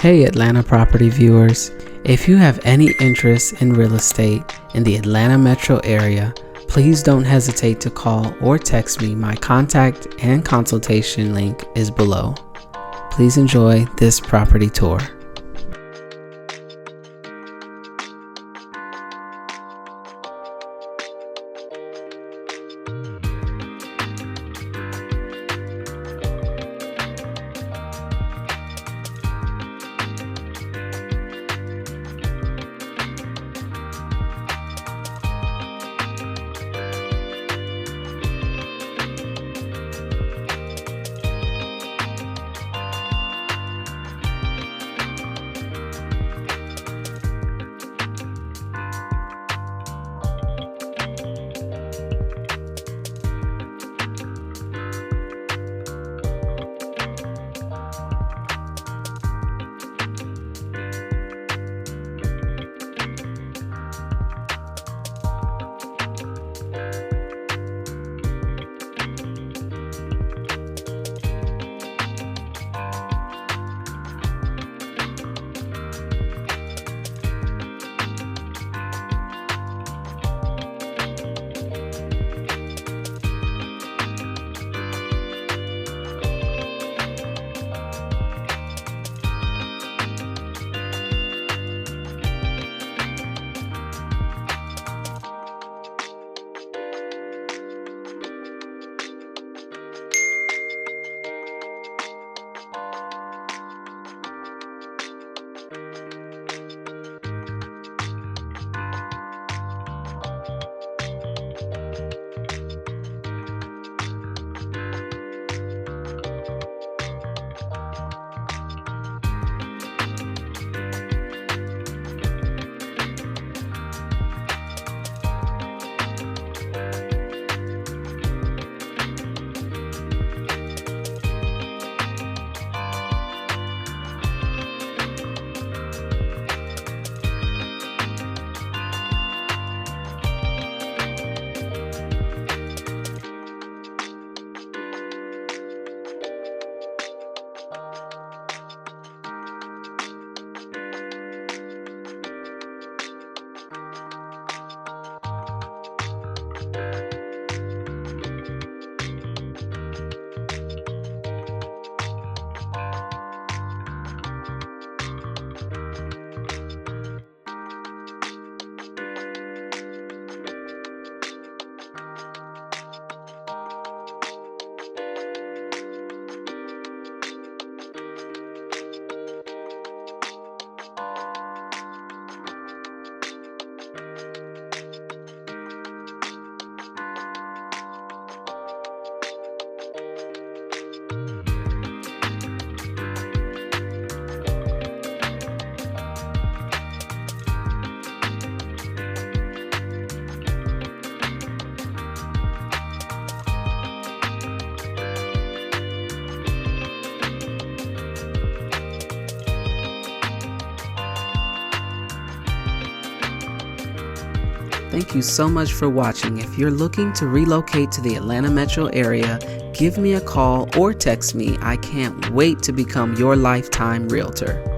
Hey Atlanta property viewers, if you have any interest in real estate in the Atlanta metro area, please don't hesitate to call or text me. My contact and consultation link is below. Please enjoy this property tour. Thank you so much for watching. If you're looking to relocate to the Atlanta metro area, give me a call or text me. I can't wait to become your lifetime realtor.